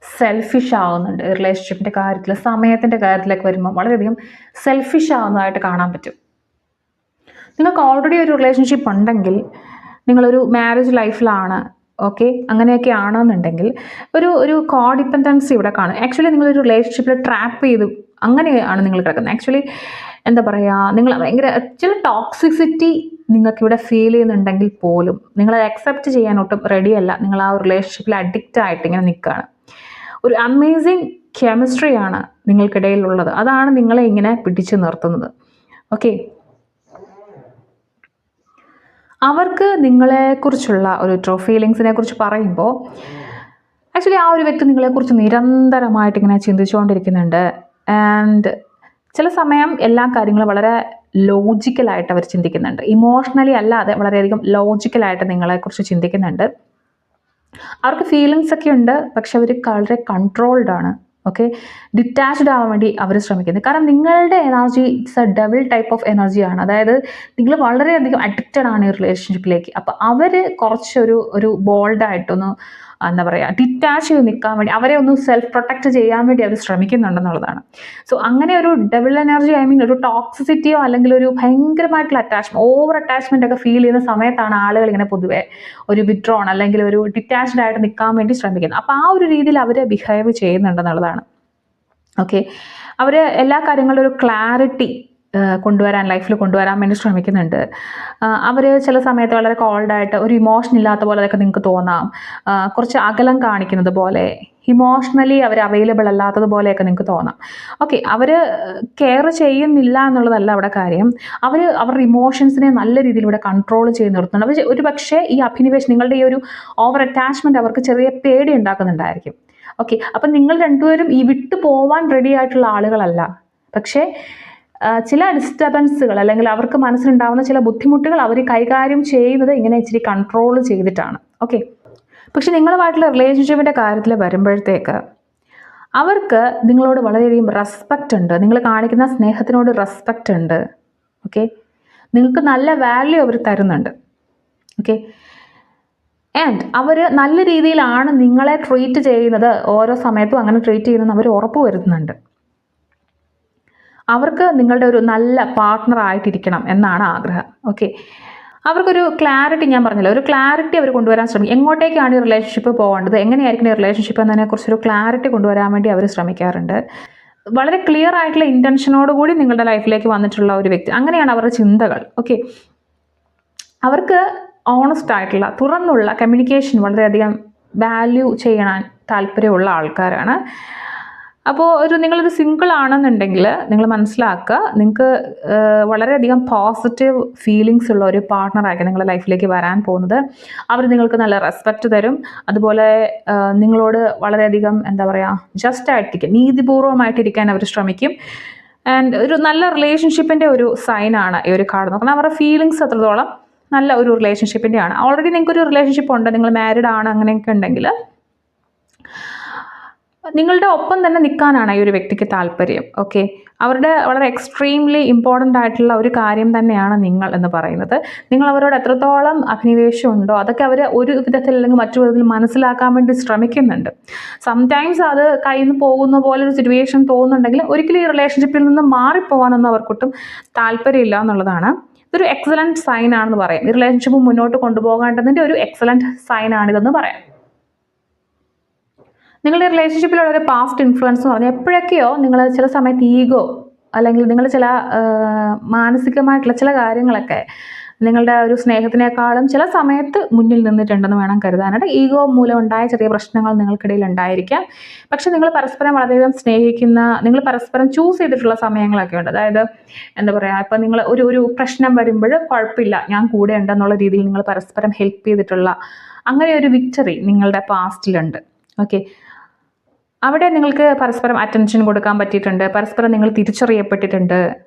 സെൽഫിഷ് ആവുന്നുണ്ട് റിലേഷൻഷിപ്പിൻ്റെ കാര്യത്തിൽ. സമയത്തിൻ്റെ കാര്യത്തിലൊക്കെ വരുമ്പോൾ വളരെയധികം സെൽഫിഷ് ആവുന്നതായിട്ട് കാണാൻ പറ്റും. നിങ്ങൾക്ക് ഓൾറെഡി ഒരു റിലേഷൻഷിപ്പ് ഉണ്ടെങ്കിൽ, നിങ്ങളൊരു മാരേജ് ലൈഫിലാണ്, ഓക്കെ, അങ്ങനെയൊക്കെ ആണെന്നുണ്ടെങ്കിൽ ഒരു കോഡിപ്പെൻഡൻസി ഇവിടെ കാണും. ആക്ച്വലി നിങ്ങളൊരു റിലേഷൻഷിപ്പിൽ ട്രാപ്പ് ചെയ്ത് അങ്ങനെയാണ് നിങ്ങൾ കിടക്കുന്നത്. ആക്ച്വലി എന്താ പറയുക, നിങ്ങൾ ഭയങ്കര ചില ടോക്സിസിറ്റി നിങ്ങൾക്കിവിടെ ഫീൽ ചെയ്യുന്നുണ്ടെങ്കിൽ പോലും നിങ്ങളത് അക്സെപ്റ്റ് ചെയ്യാൻ ഒട്ടും റെഡിയല്ല. നിങ്ങൾ ആ ഒരു റിലേഷൻഷിപ്പിൽ അഡിക്റ്റ് ആയിട്ട് ഇങ്ങനെ നിൽക്കുകയാണ്. ഒരു അമേസിങ് കെമിസ്ട്രിയാണ് നിങ്ങൾക്കിടയിലുള്ളത്. അതാണ് നിങ്ങളെ ഇങ്ങനെ പിടിച്ചു നിർത്തുന്നത്. ഓക്കെ, അവർക്ക് നിങ്ങളെക്കുറിച്ചുള്ള ഒരു ട്രൂ ഫീലിങ്സിനെ കുറിച്ച് പറയുമ്പോൾ ആക്ച്വലി ആ ഒരു വ്യക്തി നിങ്ങളെക്കുറിച്ച് നിരന്തരമായിട്ട് ഇങ്ങനെ ചിന്തിച്ചുകൊണ്ടിരിക്കുന്നുണ്ട്. ആൻഡ് ചില സമയം എല്ലാ കാര്യങ്ങളും വളരെ ലോജിക്കലായിട്ട് അവർ ചിന്തിക്കുന്നുണ്ട്. ഇമോഷണലി അല്ലാതെ വളരെയധികം ലോജിക്കലായിട്ട് നിങ്ങളെക്കുറിച്ച് ചിന്തിക്കുന്നുണ്ട്. അവർക്ക് ഫീലിങ്സ് ഒക്കെ ഉണ്ട്, പക്ഷെ അവർ വളരെ കൺട്രോൾഡ് ആണ്. ഓക്കെ, ഡിറ്റാച്ച്ഡ് ആവാൻ വേണ്ടി അവർ ശ്രമിക്കുന്നത്. കാരണം നിങ്ങളുടെ energy it's A double type of എനർജിയാണ്. അതായത് നിങ്ങൾ വളരെയധികം അഡിക്റ്റഡ് ആണ് ഈ റിലേഷൻഷിപ്പിലേക്ക്. അപ്പോൾ അവർ കുറച്ചൊരു ബോൾഡായിട്ടൊന്ന് എന്താ പറയുക, ഡിറ്റാച്ച് ചെയ്ത് നിൽക്കാൻ വേണ്ടി, അവരെ ഒന്ന് സെൽഫ് പ്രൊട്ടക്റ്റ് ചെയ്യാൻ വേണ്ടി അവർ ശ്രമിക്കുന്നുണ്ടെന്നുള്ളതാണ്. സോ അങ്ങനെ ഒരു ഡബിൾ എനർജി, ഐ മീൻ ഒരു ടോക്സിസിറ്റിയോ അല്ലെങ്കിൽ ഒരു ഭയങ്കരമായിട്ടുള്ള അറ്റാച്ച്മെൻറ്റ്, ഓവർ അറ്റാച്ച്മെൻ്റ് ഒക്കെ ഫീൽ ചെയ്യുന്ന സമയത്താണ് ആളുകൾ ഇങ്ങനെ പൊതുവെ ഒരു വിഡ്രോൺ അല്ലെങ്കിൽ ഒരു ഡിറ്റാച്ച്ഡ് ആയിട്ട് നിൽക്കാൻ വേണ്ടി ശ്രമിക്കുന്നത്. അപ്പോൾ ആ ഒരു രീതിയിൽ അവർ ബിഹേവ് ചെയ്യുന്നുണ്ടെന്നുള്ളതാണ്. ഓക്കെ, അവർ എല്ലാ കാര്യങ്ങളിലും ഒരു ക്ലാരിറ്റി ലൈഫിൽ കൊണ്ടുവരാൻ വേണ്ടി ശ്രമിക്കുന്നുണ്ട്. അവർ ചില സമയത്ത് വളരെ കോൾഡായിട്ട് ഒരു ഇമോഷൻ ഇല്ലാത്ത പോലെ അതൊക്കെ നിങ്ങൾക്ക് തോന്നാം. കുറച്ച് അകലം കാണിക്കുന്നത് പോലെ, ഇമോഷണലി അവർ അവൈലബിൾ അല്ലാത്തത് പോലെയൊക്കെ നിങ്ങൾക്ക് തോന്നാം. ഓക്കെ, അവർ കെയർ ചെയ്യുന്നില്ല എന്നുള്ളതല്ല അവിടെ കാര്യം. അവരുടെ ഇമോഷൻസിനെ നല്ല രീതിയിൽ ഇവിടെ കൺട്രോൾ ചെയ്ത് നിർത്തുന്നുണ്ട്. അവർ ഒരു പക്ഷേ ഈ അഭിനിവേശം, നിങ്ങളുടെ ഈ ഒരു ഓവർ അറ്റാച്ച്മെൻറ്റ് അവർക്ക് ചെറിയ പേടി ഉണ്ടാക്കുന്നുണ്ടായിരിക്കും. ഓക്കെ, അപ്പം നിങ്ങൾ രണ്ടുപേരും ഈ വിട്ടു പോവാൻ റെഡി ആയിട്ടുള്ള ആളുകളല്ല. പക്ഷേ ചില ഡിസ്റ്റർബൻസുകൾ അല്ലെങ്കിൽ അവർക്ക് മനസ്സിലുണ്ടാകുന്ന ചില ബുദ്ധിമുട്ടുകൾ അവർ കൈകാര്യം ചെയ്യുന്നത് ഇങ്ങനെ ഇച്ചിരി കൺട്രോൾ ചെയ്തിട്ടാണ്. ഓക്കെ, പക്ഷെ നിങ്ങളുമായിട്ടുള്ള റിലേഷൻഷിപ്പിൻ്റെ കാര്യത്തിൽ വരുമ്പോഴത്തേക്ക് അവർക്ക് നിങ്ങളോട് വളരെയധികം റെസ്പെക്റ്റ് ഉണ്ട്. നിങ്ങൾ കാണിക്കുന്ന സ്നേഹത്തിനോട് റെസ്പെക്റ്റ് ഉണ്ട്. ഓക്കെ, നിങ്ങൾക്ക് നല്ല വാല്യൂ അവർ തരുന്നുണ്ട്. ഓക്കെ, ആൻഡ് അവർ നല്ല രീതിയിലാണ് നിങ്ങളെ ട്രീറ്റ് ചെയ്യുന്നത്. ഓരോ സമയത്തും അങ്ങനെ ട്രീറ്റ് ചെയ്യുന്നത് അവർ ഉറപ്പ് വരുത്തുന്നുണ്ട്. അവർക്ക് നിങ്ങളുടെ ഒരു നല്ല പാർട്ട്ണർ ആയിട്ടിരിക്കണം എന്നാണ് ആഗ്രഹം. ഓക്കെ, അവർക്കൊരു ക്ലാരിറ്റി, ഞാൻ പറഞ്ഞല്ലോ, ഒരു ക്ലാരിറ്റി അവർ കൊണ്ടുവരാൻ ശ്രമിക്കും. എങ്ങോട്ടേക്കാണ് ഈ റിലേഷൻഷിപ്പ് പോകേണ്ടത്, എങ്ങനെയായിരിക്കും ഈ റിലേഷൻഷിപ്പ് എന്നതിനെക്കുറിച്ചൊരു ക്ലാരിറ്റി കൊണ്ടുവരാൻ വേണ്ടി അവർ ശ്രമിക്കാറുണ്ട്. വളരെ ക്ലിയർ ആയിട്ടുള്ള ഇൻറ്റൻഷനോടുകൂടി നിങ്ങളുടെ ലൈഫിലേക്ക് വന്നിട്ടുള്ള ഒരു വ്യക്തി, അങ്ങനെയാണ് അവരുടെ ചിന്തകൾ. ഓക്കെ, അവർക്ക് ഓണസ്റ്റ് ആയിട്ടുള്ള തുറന്നുള്ള കമ്മ്യൂണിക്കേഷൻ വളരെയധികം വാല്യൂ ചെയ്യാൻ താല്പര്യമുള്ള ആൾക്കാരാണ്. അപ്പോൾ നിങ്ങളൊരു സിംഗിൾ ആണെന്നുണ്ടെങ്കിൽ നിങ്ങൾ മനസ്സിലാക്കുക, നിങ്ങൾക്ക് വളരെയധികം പോസിറ്റീവ് ഫീലിങ്സ് ഉള്ള ഒരു പാർട്ട്ണറായിരിക്കും നിങ്ങളുടെ ലൈഫിലേക്ക് വരാൻ പോകുന്നത്. അവർ നിങ്ങൾക്ക് നല്ല റെസ്പെക്റ്റ് തരും. അതുപോലെ നിങ്ങളോട് വളരെയധികം എന്താ പറയുക, ജസ്റ്റ് ആയിട്ടിരിക്കും, നീതിപൂർവമായിട്ടിരിക്കാൻ അവർ ശ്രമിക്കും. ആൻഡ് ഒരു നല്ല റിലേഷൻഷിപ്പിൻ്റെ ഒരു സൈനാണ് ഈ ഒരു കാർഡ് നോക്കുന്നത്. അവരുടെ ഫീലിങ്സ് അത്രത്തോളം നല്ല ഒരു റിലേഷൻഷിപ്പിൻ്റെയാണ്. ഓൾറെഡി നിങ്ങൾക്കൊരു റിലേഷൻഷിപ്പ് ഉണ്ട്, നിങ്ങൾ മാരീഡ് ആണ്, അങ്ങനെയൊക്കെ ഉണ്ടെങ്കിൽ നിങ്ങളുടെ ഒപ്പം തന്നെ നിൽക്കാനാണ് ഈ ഒരു വ്യക്തിക്ക് താല്പര്യം. ഓക്കെ, അവരുടെ വളരെ എക്സ്ട്രീംലി ഇമ്പോർട്ടൻ്റ് ആയിട്ടുള്ള ഒരു കാര്യം തന്നെയാണ് നിങ്ങൾ എന്ന് പറയുന്നത്. നിങ്ങൾ അവരോട് എത്രത്തോളം അഭിനിവേശം ഉണ്ടോ അതൊക്കെ അവർ ഒരു വിധത്തിൽ അല്ലെങ്കിൽ മറ്റു വിധത്തിൽ മനസ്സിലാക്കാൻ വേണ്ടി ശ്രമിക്കുന്നുണ്ട്. സംടൈംസ് അത് കയ്യിൽ നിന്ന് പോകുന്ന പോലെ ഒരു സിറ്റുവേഷൻ തോന്നുന്നുണ്ടെങ്കിൽ ഒരിക്കലും ഈ റിലേഷൻഷിപ്പിൽ നിന്ന് മാറിപ്പോകാനൊന്നും അവർക്കൊട്ടും താല്പര്യമില്ല എന്നുള്ളതാണ്. ഇതൊരു എക്സലൻറ്റ് സൈൻ ആണെന്ന് പറയാം. ഈ റിലേഷൻഷിപ്പ് മുന്നോട്ട് കൊണ്ടുപോകേണ്ടതിൻ്റെ ഒരു എക്സലൻറ്റ് സൈൻ ആണിതെന്ന് പറയാം. നിങ്ങളുടെ റിലേഷൻഷിപ്പിലുള്ള ഒരു പാസ്റ്റ് ഇൻഫ്ലുവൻസ് എന്ന് പറഞ്ഞാൽ എപ്പോഴൊക്കെയോ നിങ്ങൾ ചില സമയത്ത് ഈഗോ അല്ലെങ്കിൽ നിങ്ങൾ ചില മാനസികമായിട്ടുള്ള ചില കാര്യങ്ങളൊക്കെ നിങ്ങളുടെ ഒരു സ്നേഹത്തിനേക്കാളും ചില സമയത്ത് മുന്നിൽ നിന്നിട്ടുണ്ടെന്ന് വേണം കരുതാനായിട്ട്. ഈഗോ മൂലം ഉണ്ടായ ചെറിയ പ്രശ്നങ്ങൾ നിങ്ങൾക്കിടയിൽ ഉണ്ടായിരിക്കാം. പക്ഷെ നിങ്ങൾ പരസ്പരം വളരെയധികം സ്നേഹിക്കുന്ന, നിങ്ങൾ പരസ്പരം ചൂസ് ചെയ്തിട്ടുള്ള സമയങ്ങളൊക്കെ ഉണ്ട്. അതായത് എന്താ പറയുക, ഇപ്പം നിങ്ങൾ ഒരു പ്രശ്നം വരുമ്പോൾ കുഴപ്പമില്ല, ഞാൻ കൂടെ ഉണ്ടെന്നുള്ള രീതിയിൽ നിങ്ങൾ പരസ്പരം ഹെൽപ്പ് ചെയ്തിട്ടുള്ള അങ്ങനെ ഒരു വിക്ടറി നിങ്ങളുടെ പാസ്റ്റിലുണ്ട്. ഓക്കെ, അവിടെ നിങ്ങൾക്ക് പരസ്പരം അറ്റൻഷൻ കൊടുക്കാൻ പറ്റിയിട്ടുണ്ട്, പരസ്പരം നിങ്ങൾ തിരിച്ചറിയപ്പെട്ടിട്ടുണ്ട്.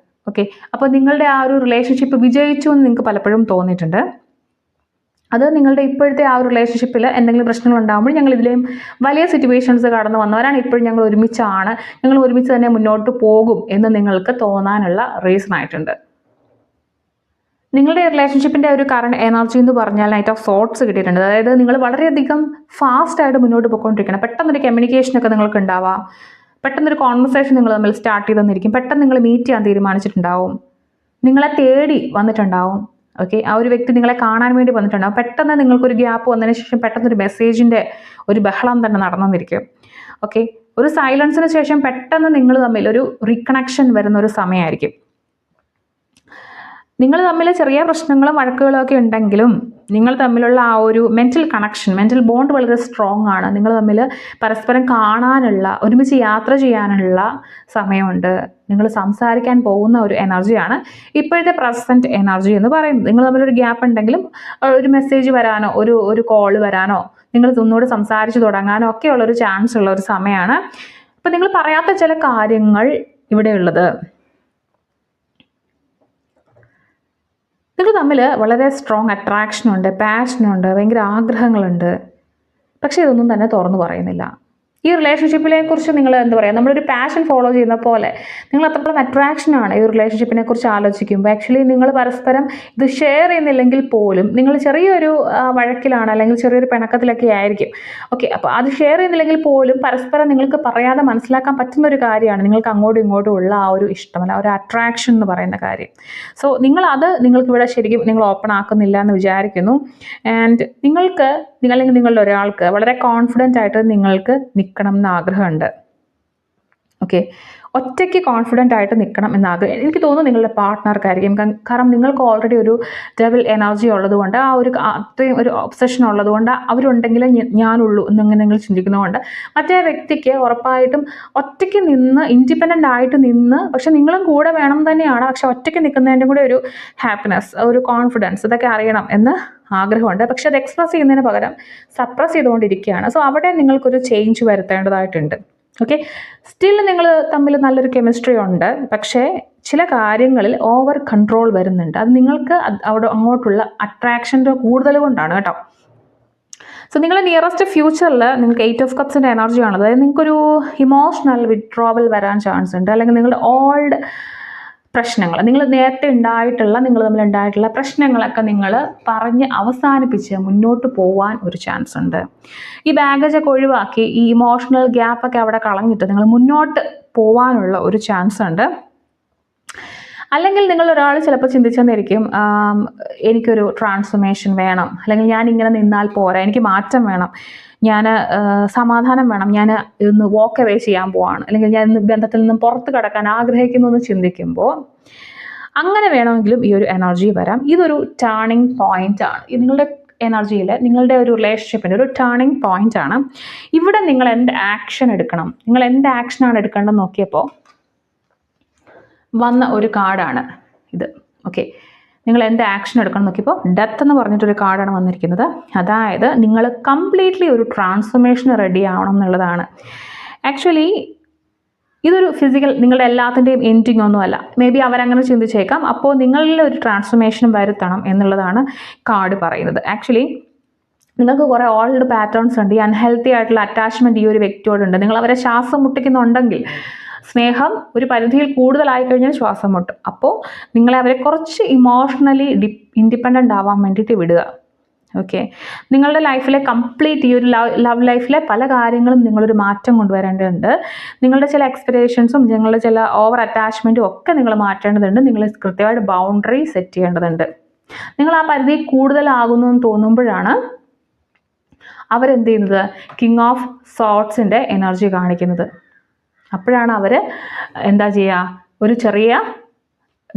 ഓക്കെ, അപ്പോൾ നിങ്ങളുടെ ആ ഒരു റിലേഷൻഷിപ്പ് വിജയിച്ചു എന്ന് നിങ്ങൾക്ക് പലപ്പോഴും തോന്നിയിട്ടുണ്ട്. അത് നിങ്ങളുടെ ഇപ്പോഴത്തെ ആ ഒരു റിലേഷൻഷിപ്പിൽ എന്തെങ്കിലും പ്രശ്നങ്ങൾ ഉണ്ടാകുമ്പോൾ ഞങ്ങൾ ഇതിലെയും വലിയ സിറ്റുവേഷൻസ് കടന്നു വന്നവരാണ്, ഇപ്പോഴും ഞങ്ങൾ ഒരുമിച്ചാണ്, ഞങ്ങൾ ഒരുമിച്ച് തന്നെ മുന്നോട്ട് പോകും എന്ന് നിങ്ങൾക്ക് തോന്നാനുള്ള റീസൺ ആയിട്ടുണ്ട്. നിങ്ങളുടെ റിലേഷൻഷിപ്പിൻ്റെ ഒരു കറണ്ട് എനർജി എന്ന് പറഞ്ഞാൽ നൈറ്റ് ഓഫ് സോട്ട്സ് കിട്ടിയിട്ടുണ്ട്. അതായത് നിങ്ങൾ വളരെയധികം ഫാസ്റ്റായിട്ട് മുന്നോട്ട് പോയിക്കൊണ്ടിരിക്കണം. പെട്ടെന്നൊരു കമ്മ്യൂണിക്കേഷനൊക്കെ നിങ്ങൾക്ക് ഉണ്ടാവാം, പെട്ടെന്നൊരു കോൺവെർസേഷൻ നിങ്ങൾ തമ്മിൽ സ്റ്റാർട്ട് ചെയ്തെന്നിരിക്കും, പെട്ടെന്ന് നിങ്ങൾ മീറ്റ് ചെയ്യാൻ തീരുമാനിച്ചിട്ടുണ്ടാവും, നിങ്ങളെ തേടി വന്നിട്ടുണ്ടാവും. ഓക്കെ, ആ ഒരു വ്യക്തി നിങ്ങളെ കാണാൻ വേണ്ടി വന്നിട്ടുണ്ടാവും. പെട്ടെന്ന് നിങ്ങൾക്കൊരു ഗ്യാപ്പ് വന്നതിന് ശേഷം പെട്ടെന്നൊരു മെസ്സേജിൻ്റെ ഒരു ബഹളം തന്നെ നടന്നിരിക്കും. ഓക്കെ, ഒരു സൈലൻസിന് ശേഷം പെട്ടെന്ന് നിങ്ങൾ തമ്മിൽ ഒരു റീകണക്ഷൻ വരുന്ന ഒരു സമയമായിരിക്കും. നിങ്ങൾ തമ്മിൽ ചെറിയ പ്രശ്നങ്ങളും വഴക്കുകളും ഒക്കെ ഉണ്ടെങ്കിലും നിങ്ങൾ തമ്മിലുള്ള ആ ഒരു മെൻ്റൽ കണക്ഷൻ, മെൻ്റൽ ബോണ്ട് വളരെ സ്ട്രോങ് ആണ്. നിങ്ങൾ തമ്മിൽ പരസ്പരം കാണാനുള്ള, ഒരുമിച്ച് യാത്ര ചെയ്യാനുള്ള സമയമുണ്ട്. നിങ്ങൾ സംസാരിക്കാൻ പോകുന്ന ഒരു എനർജിയാണ് ഇപ്പോഴത്തെ പ്രസൻറ്റ് എനർജി എന്ന് പറയുന്നത്. നിങ്ങൾ തമ്മിലൊരു ഗ്യാപ്പ് ഉണ്ടെങ്കിലും ഒരു മെസ്സേജ് വരാനോ ഒരു കോൾ വരാനോ നിങ്ങൾ ഒന്നുകൂടി സംസാരിച്ച് തുടങ്ങാനോ ഒക്കെയുള്ളൊരു ചാൻസ് ഉള്ള ഒരു സമയമാണ്. അപ്പോൾ നിങ്ങൾ പറയാത്ത ചില കാര്യങ്ങൾ ഇവിടെയുള്ളത്. നിങ്ങൾ തമ്മിൽ വളരെ സ്ട്രോങ് അട്രാക്ഷനുണ്ട്, പാഷനുണ്ട്, ഭയങ്കര ആഗ്രഹങ്ങളുണ്ട്. പക്ഷേ ഇതൊന്നും തന്നെ തുറന്നു പറയുന്നില്ല. ഈ റിലേഷൻഷിപ്പിനെ കുറിച്ച് നിങ്ങൾ എന്താ പറയുക, നമ്മളൊരു പാഷൻ ഫോളോ ചെയ്യുന്ന പോലെ നിങ്ങൾ അത്രത്തോളം അട്രാക്ഷനാണ് ഈ റിലേഷൻഷിപ്പിനെ കുറിച്ച് ആലോചിക്കുമ്പോൾ. ആക്ച്വലി നിങ്ങൾ പരസ്പരം ഇത് ഷെയർ ചെയ്യുന്നില്ലെങ്കിൽ പോലും നിങ്ങൾ ചെറിയൊരു വഴക്കിലാണ് അല്ലെങ്കിൽ ചെറിയൊരു പിണക്കത്തിലൊക്കെ ആയിരിക്കും. ഓക്കെ, അപ്പോൾ അത് ഷെയർ ചെയ്യുന്നില്ലെങ്കിൽ പോലും പരസ്പരം നിങ്ങൾക്ക് പറയാതെ മനസ്സിലാക്കാൻ പറ്റുന്ന ഒരു കാര്യമാണ് നിങ്ങൾക്ക് അങ്ങോട്ടും ഇങ്ങോട്ടും ഉള്ള ആ ഒരു ഇഷ്ടമല്ല, ഒരു അട്രാക്ഷൻ എന്ന് പറയുന്ന കാര്യം. സോ നിങ്ങൾക്കിവിടെ ശരിക്കും നിങ്ങൾ ഓപ്പൺ ആക്കുന്നില്ല എന്ന് വിചാരിക്കുന്നു. ആൻഡ് അല്ലെങ്കിൽ നിങ്ങളുടെ ഒരാൾക്ക് വളരെ കോൺഫിഡൻ്റ് ആയിട്ട് നിങ്ങൾക്ക് നിൽക്കണം എന്ന് ആഗ്രഹമുണ്ട്. ഓക്കെ, ഒറ്റയ്ക്ക് കോൺഫിഡൻ്റ് ആയിട്ട് നിൽക്കണം എന്നാഗ്രഹം എനിക്ക് തോന്നുന്നു നിങ്ങളുടെ പാർട്ട്ണർക്കായിരിക്കും. കാരണം നിങ്ങൾക്ക് ഓൾറെഡി ഒരു ഡെവിൾ എനർജി ഉള്ളതുകൊണ്ട്, ആ ഒരു അത്രയും ഒരു ഒബ്സഷൻ ഉള്ളതുകൊണ്ട്, അവരുണ്ടെങ്കിലും ഞാനുള്ളൂ എന്നങ്ങനെ നിങ്ങൾ ചിന്തിക്കുന്നതുകൊണ്ട് മറ്റേ വ്യക്തിക്ക് ഉറപ്പായിട്ടും ഒറ്റയ്ക്ക് നിന്ന് ഇൻഡിപെൻഡൻ്റ് ആയിട്ട് നിന്ന്, പക്ഷെ നിങ്ങളും കൂടെ വേണം തന്നെയാണ്, പക്ഷെ ഒറ്റയ്ക്ക് നിൽക്കുന്നതിൻ്റെ കൂടെ ഒരു ഹാപ്പിനെസ്, ഒരു കോൺഫിഡൻസ് ഇതൊക്കെ അറിയണം എന്ന് ആഗ്രഹമുണ്ട്. പക്ഷെ അത് എക്സ്പ്രസ് ചെയ്യുന്നതിന് പകരം സപ്രസ് ചെയ്തുകൊണ്ടിരിക്കുകയാണ്. സോ അവിടെ നിങ്ങൾക്കൊരു ചേഞ്ച് വരുത്തേണ്ടതായിട്ടുണ്ട്. ഓക്കെ, സ്റ്റിൽ നിങ്ങൾ തമ്മിൽ നല്ലൊരു കെമിസ്ട്രി ഉണ്ട്, പക്ഷേ ചില കാര്യങ്ങളിൽ ഓവർ കൺട്രോൾ വരുന്നുണ്ട്. അത് നിങ്ങൾക്ക് അവിടെ അങ്ങോട്ടുള്ള അട്രാക്ഷൻ്റെ കൂടുതൽ കൊണ്ടാണ് കേട്ടോ. സോ നിങ്ങൾ നിയറസ്റ്റ് ഫ്യൂച്ചറിൽ നിങ്ങൾക്ക് 8 ഓഫ് കപ്സിൻ്റെ എനർജിയാണ്. അതായത് നിങ്ങൾക്കൊരു ഇമോഷണൽ വിഡ്രോവൽ വരാൻ ചാൻസ് ഉണ്ട്. അല്ലെങ്കിൽ നിങ്ങളുടെ ഓൾഡ് പ്രശ്നങ്ങൾ, നിങ്ങൾ നേരത്തെ നിങ്ങൾ തമ്മിൽ ഉണ്ടായിട്ടുള്ള പ്രശ്നങ്ങളൊക്കെ നിങ്ങൾ പറഞ്ഞ് അവസാനിപ്പിച്ച് മുന്നോട്ട് പോകാൻ ഒരു ചാൻസ് ഉണ്ട്. ഈ ബാഗേജൊക്കെ ഒഴിവാക്കി ഈ ഇമോഷണൽ ഗ്യാപ്പൊക്കെ അവിടെ കളഞ്ഞിട്ട് നിങ്ങൾ മുന്നോട്ട് പോകാനുള്ള ഒരു ചാൻസ് ഉണ്ട്. അല്ലെങ്കിൽ നിങ്ങളൊരാൾ ചിലപ്പോൾ ചിന്തിച്ചെന്നിരിക്കും, എനിക്കൊരു ട്രാൻസ്ഫോർമേഷൻ വേണം, അല്ലെങ്കിൽ ഞാൻ ഇങ്ങനെ നിന്നാൽ പോരാ, എനിക്ക് മാറ്റം വേണം, ഞാൻ സമാധാനം വേണം, ഞാൻ ഇന്ന് വാക്ക് അവേ ചെയ്യാൻ പോവാണ്, അല്ലെങ്കിൽ ഞാൻ ഇന്ന് ബന്ധത്തിൽ നിന്നും പുറത്ത് കടക്കാൻ ആഗ്രഹിക്കുന്നു എന്ന് ചിന്തിക്കുമ്പോൾ അങ്ങനെ വേണമെങ്കിലും ഈ ഒരു എനർജി വരാം. ഇതൊരു ടേണിംഗ് പോയിന്റ് ആണ്. നിങ്ങളുടെ എനർജിയിൽ നിങ്ങളുടെ ഒരു റിലേഷൻഷിപ്പിൻ്റെ ഒരു ടേണിംഗ് പോയിന്റ് ആണ്. ഇവിടെ നിങ്ങൾ എന്ത് ആക്ഷൻ എടുക്കണം, നിങ്ങൾ എന്ത് ആക്ഷനാണ് എടുക്കേണ്ടതെന്ന് നോക്കിയപ്പോൾ വന്ന ഒരു കാർഡാണ് ഇത്. ഓക്കെ, നിങ്ങൾ എന്ത് ആക്ഷൻ എടുക്കണം നോക്കിയപ്പോൾ ഡെത്ത് എന്ന് പറഞ്ഞിട്ടൊരു കാർഡാണ് വന്നിരിക്കുന്നത്. അതായത് നിങ്ങൾ കംപ്ലീറ്റ്ലി ഒരു ട്രാൻസ്ഫോർമേഷൻ റെഡി ആവണം എന്നുള്ളതാണ്. ആക്ച്വലി ഇതൊരു ഫിസിക്കൽ, നിങ്ങളുടെ എല്ലാത്തിൻ്റെയും എൻഡിങ് ഒന്നുമല്ല. മേ ബി അവരങ്ങനെ ചിന്തിച്ചേക്കാം. അപ്പോൾ നിങ്ങളിൽ ഒരു ട്രാൻസ്ഫോർമേഷൻ വരുത്തണം എന്നുള്ളതാണ് കാർഡ് പറയുന്നത്. ആക്ച്വലി നിങ്ങൾക്ക് കുറേ ഓൾഡ് പാറ്റേൺസ് ഉണ്ട്. ഈ അൺഹെൽത്തി ആയിട്ടുള്ള അറ്റാച്ച്മെൻറ്റ് ഈ ഒരു വ്യക്തിയോടുണ്ട്. നിങ്ങൾ അവരെ ശ്വാസം മുട്ടിക്കുന്നുണ്ടെങ്കിൽ, സ്നേഹം ഒരു പരിധിയിൽ കൂടുതലായി കഴിഞ്ഞാൽ ശ്വാസം മുട്ടും. അപ്പോൾ നിങ്ങളെ അവരെ കുറച്ച് ഇമോഷണലി ഇൻഡിപെൻഡൻ്റ് ആവാൻ വേണ്ടിയിട്ട് വിടുക. ഓക്കെ, നിങ്ങളുടെ ലൈഫിലെ കംപ്ലീറ്റ് ഈ ഒരു ലവ് ലൈഫിലെ പല കാര്യങ്ങളും നിങ്ങളൊരു മാറ്റം കൊണ്ടുവരേണ്ടതുണ്ട്. നിങ്ങളുടെ ചില എക്സ്പെക്ടേഷൻസും നിങ്ങളുടെ ചില ഓവർ അറ്റാച്ച്മെൻറ്റും ഒക്കെ നിങ്ങൾ മാറ്റേണ്ടതുണ്ട്. നിങ്ങൾ കൃത്യമായിട്ട് ബൗണ്ടറി സെറ്റ് ചെയ്യേണ്ടതുണ്ട്. നിങ്ങൾ ആ പരിധി കൂടുതലാകുന്നു എന്ന് തോന്നുമ്പോഴാണ് അവരെന്ത് ചെയ്യുന്നത്, കിങ് ഓഫ് സോർട്സിൻ്റെ എനർജി കാണിക്കുന്നത്. അപ്പോഴാണ് അവർ എന്താ ചെയ്യുക, ഒരു ചെറിയ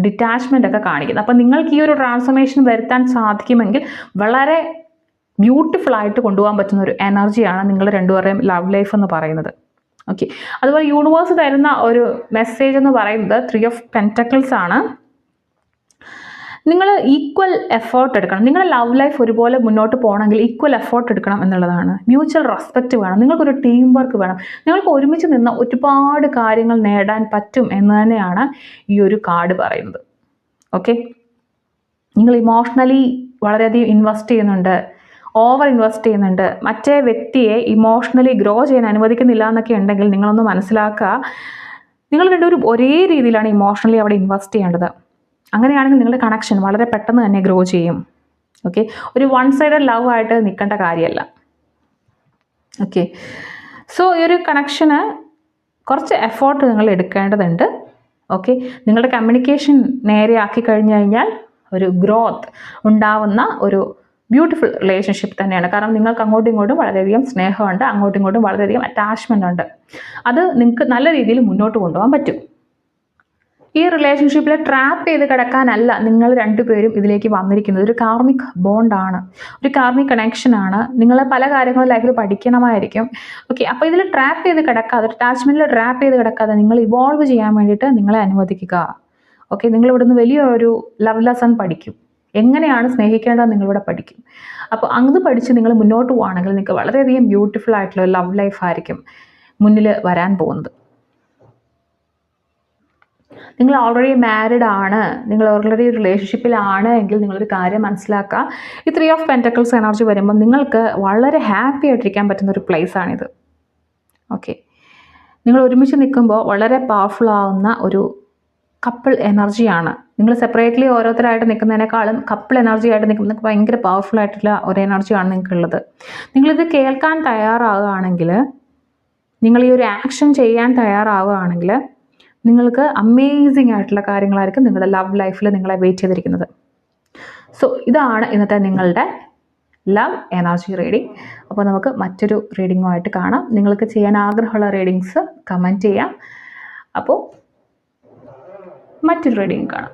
ഡിറ്റാച്ച്മെൻ്റ് ഒക്കെ കാണിക്കുന്നത്. അപ്പം നിങ്ങൾക്ക് ഈ ഒരു ട്രാൻസ്ഫോർമേഷൻ വരുത്താൻ സാധിക്കുമെങ്കിൽ വളരെ ബ്യൂട്ടിഫുൾ ആയിട്ട് കൊണ്ടുപോകാൻ പറ്റുന്ന ഒരു എനർജിയാണ് നിങ്ങളുടെ രണ്ടുപേരുടെയും ലവ് ലൈഫ് എന്ന് പറയുന്നത്. ഓക്കെ, അതുപോലെ യൂണിവേഴ്സ് തരുന്ന ഒരു മെസ്സേജ് എന്ന് പറയുന്നത് 3 ഓഫ് പെൻറ്റക്കിൾസ് ആണ്. നിങ്ങൾ ഈക്വൽ എഫേർട്ട് എടുക്കണം. നിങ്ങളുടെ ലവ് ലൈഫ് ഒരുപോലെ മുന്നോട്ട് പോകണമെങ്കിൽ ഈക്വൽ എഫേർട്ട് എടുക്കണം എന്നുള്ളതാണ്. മ്യൂച്വൽ റെസ്പെക്റ്റ് വേണം. നിങ്ങൾക്കൊരു ടീം വർക്ക് വേണം. നിങ്ങൾക്ക് ഒരുമിച്ച് നിന്ന് ഒരുപാട് കാര്യങ്ങൾ നേടാൻ പറ്റും എന്ന് തന്നെയാണ് ഈ ഒരു കാർഡ് പറയുന്നത്. ഓക്കെ, നിങ്ങൾ ഇമോഷണലി വളരെയധികം ഇൻവെസ്റ്റ് ചെയ്യുന്നുണ്ട്, ഓവർ ഇൻവെസ്റ്റ് ചെയ്യുന്നുണ്ട്, മറ്റേ വ്യക്തിയെ ഇമോഷണലി ഗ്രോ ചെയ്യാൻ അനുവദിക്കുന്നില്ല എന്നൊക്കെ ഉണ്ടെങ്കിൽ നിങ്ങളൊന്ന് മനസ്സിലാക്കുക, നിങ്ങൾ രണ്ടുപേരും ഒരേ രീതിയിലാണ് ഇമോഷണലി അവിടെ ഇൻവെസ്റ്റ് ചെയ്യേണ്ടത്. അങ്ങനെയാണെങ്കിൽ നിങ്ങളുടെ കണക്ഷൻ വളരെ പെട്ടെന്ന് തന്നെ ഗ്രോ ചെയ്യും. ഓക്കെ, ഒരു വൺ സൈഡഡ് ലവ് ആയിട്ട് നിൽക്കേണ്ട കാര്യമല്ല. ഓക്കെ, സോ ഈ ഒരു കണക്ഷന് കുറച്ച് എഫേർട്ട് നിങ്ങൾ എടുക്കേണ്ടതുണ്ട്. ഓക്കെ, നിങ്ങളുടെ കമ്മ്യൂണിക്കേഷൻ നേരെയാക്കി കഴിഞ്ഞു കഴിഞ്ഞാൽ ഒരു ഗ്രോത്ത് ഉണ്ടാവുന്ന ഒരു ബ്യൂട്ടിഫുൾ റിലേഷൻഷിപ്പ് തന്നെയാണ്. കാരണം നിങ്ങൾക്ക് അങ്ങോട്ടും ഇങ്ങോട്ടും വളരെയധികം സ്നേഹമുണ്ട്, അങ്ങോട്ടും ഇങ്ങോട്ടും വളരെയധികം അറ്റാച്ച്മെൻ്റ് ഉണ്ട്. അത് നിങ്ങൾക്ക് നല്ല രീതിയിൽ മുന്നോട്ട് കൊണ്ടുപോകാൻ പറ്റും. ഈ റിലേഷൻഷിപ്പിൽ ട്രാപ്പ് ചെയ്ത് കിടക്കാനല്ല നിങ്ങൾ രണ്ടുപേരും ഇതിലേക്ക് വന്നിരിക്കുന്നത്. ഒരു കാർമിക് ബോണ്ടാണ്, ഒരു കാർമിക് കണക്ഷനാണ്. നിങ്ങൾ പല കാര്യങ്ങളും ലൈഫിൽ പഠിക്കണമായിരിക്കും. ഓക്കെ, അപ്പോൾ ഇതിൽ ട്രാപ്പ് ചെയ്ത് കിടക്കാതെ, അറ്റാച്ച്മെൻറ്റിൽ ട്രാപ്പ് ചെയ്ത് കിടക്കാതെ നിങ്ങൾ ഇവോൾവ് ചെയ്യാൻ വേണ്ടിയിട്ട് നിങ്ങളെ അനുവദിക്കുക. ഓക്കെ, നിങ്ങൾ ഇവിടുന്ന് വലിയൊരു ലവ് ലെസൺ പഠിക്കും. എങ്ങനെയാണ് സ്നേഹിക്കേണ്ടത് നിങ്ങളിവിടെ പഠിക്കും. അപ്പോൾ അത് പഠിച്ച് നിങ്ങൾ മുന്നോട്ട് പോവുകയാണെങ്കിൽ നിങ്ങൾക്ക് വളരെയധികം ബ്യൂട്ടിഫുൾ ആയിട്ടുള്ള ലവ് ലൈഫ് ആയിരിക്കും മുന്നിൽ വരാൻ പോകുന്നത്. നിങ്ങൾ ഓൾറെഡി മാരിഡ് ആണ്, നിങ്ങൾ ഓൾറെഡി റിലേഷൻഷിപ്പിലാണ് എങ്കിൽ നിങ്ങളൊരു കാര്യം മനസ്സിലാക്കുക, ഈ 3 ഓഫ് പെൻറ്റക്കിൾസ് എനർജി വരുമ്പം നിങ്ങൾക്ക് വളരെ ഹാപ്പി ആയിട്ടിരിക്കാൻ പറ്റുന്ന ഒരു പ്ലേസാണിത്. ഓക്കെ, നിങ്ങൾ ഒരുമിച്ച് നിൽക്കുമ്പോൾ വളരെ പവർഫുൾ ആവുന്ന ഒരു കപ്പിൾ എനർജിയാണ്. നിങ്ങൾ സെപ്പറേറ്റ്ലി ഓരോരുത്തരായിട്ട് നിൽക്കുന്നതിനേക്കാളും കപ്പിൾ എനർജി ആയിട്ട് നിൽക്കുന്നത് ഭയങ്കര പവർഫുൾ ആയിട്ടുള്ള ഒരു എനർജിയാണ് നിങ്ങൾക്കുള്ളത്. നിങ്ങളിത് കേൾക്കാൻ തയ്യാറാവുകയാണെങ്കിൽ, നിങ്ങൾ ഈ ഒരു ആക്ഷൻ ചെയ്യാൻ തയ്യാറാവുകയാണെങ്കിൽ നിങ്ങൾക്ക് അമേസിങ് ആയിട്ടുള്ള കാര്യങ്ങളായിരിക്കും നിങ്ങളുടെ ലവ് ലൈഫിൽ നിങ്ങളെ വെയിറ്റ് ചെയ്തിരിക്കുന്നത്. സോ ഇതാണ് ഇന്നത്തെ നിങ്ങളുടെ ലവ് എനർജി റീഡിംഗ്. അപ്പോൾ നമുക്ക് മറ്റൊരു റീഡിങ്ങുമായിട്ട് കാണാം. നിങ്ങൾക്ക് ചെയ്യാൻ ആഗ്രഹമുള്ള റീഡിങ്സ് കമൻറ്റ് ചെയ്യാം. അപ്പോൾ മറ്റൊരു റീഡിങ് കാണാം.